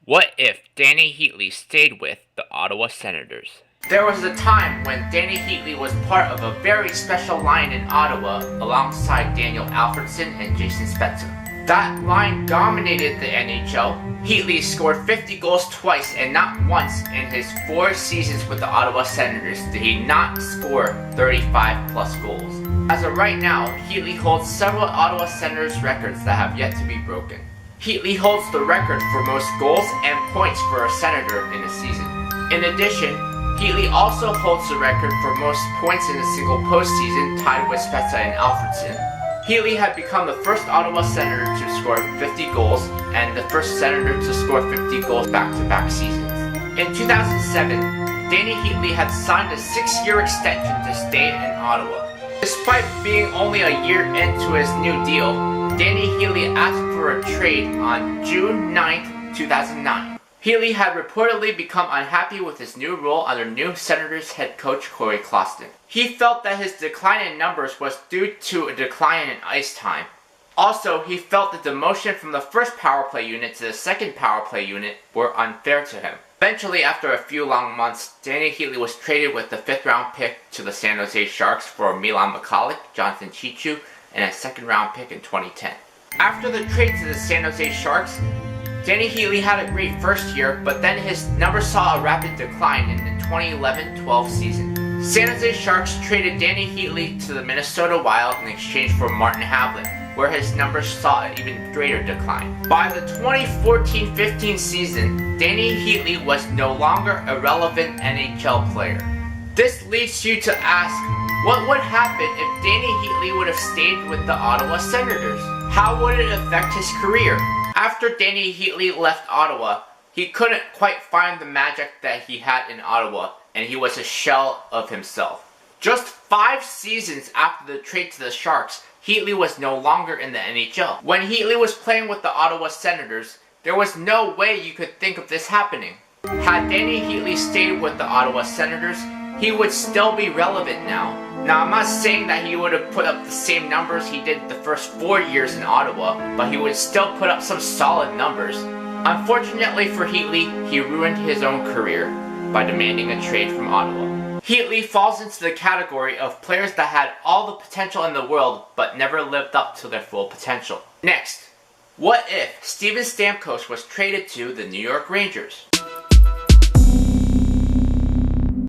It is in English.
What if Dany Heatley stayed with the Ottawa Senators? There was a time when Dany Heatley was part of a very special line in Ottawa alongside Daniel Alfredsson and Jason Spezza. That line dominated the NHL. Heatley scored 50 goals twice, and not once in his 4 seasons with the Ottawa Senators did he not score 35 plus goals. As of right now, Heatley holds several Ottawa Senators records that have yet to be broken. Heatley holds the record for most goals and points for a Senator in a season. In addition, Heatley also holds the record for most points in a single postseason, tied with Spezza and Alfredsson. Heatley had become the first Ottawa Senator to score 50 goals and the first Senator to score 50 goals back-to-back seasons. In 2007, Dany Heatley had signed a 6-year extension to stay in Ottawa. Despite being only a year into his new deal, Dany Heatley asked for a trade on June 9, 2009. Heatley had reportedly become unhappy with his new role under new Senators head coach Corey Closton. He felt that his decline in numbers was due to a decline in ice time. Also, he felt the demotion from the first power play unit to the second power play unit were unfair to him. Eventually, after a few long months, Dany Heatley was traded with the 5th round pick to the San Jose Sharks for Milan Michalek, Jonathan Chichu, and a 2nd round pick in 2010. After the trade to the San Jose Sharks, Dany Heatley had a great first year, but then his numbers saw a rapid decline in the 2011-12 season. San Jose Sharks traded Dany Heatley to the Minnesota Wild in exchange for Martin Havlat, where his numbers saw an even greater decline. By the 2014-15 season, Dany Heatley was no longer a relevant NHL player. This leads you to ask, what would happen if Dany Heatley would have stayed with the Ottawa Senators? How would it affect his career? After Dany Heatley left Ottawa, he couldn't quite find the magic that he had in Ottawa, and he was a shell of himself. Just 5 seasons after the trade to the Sharks, Heatley was no longer in the NHL. When Heatley was playing with the Ottawa Senators, there was no way you could think of this happening. Had Dany Heatley stayed with the Ottawa Senators, he would still be relevant now. Now, I'm not saying that he would have put up the same numbers he did the first 4 years in Ottawa, but he would still put up some solid numbers. Unfortunately for Heatley, he ruined his own career by demanding a trade from Ottawa. Heatley falls into the category of players that had all the potential in the world but never lived up to their full potential. Next, what if Steven Stamkos was traded to the New York Rangers?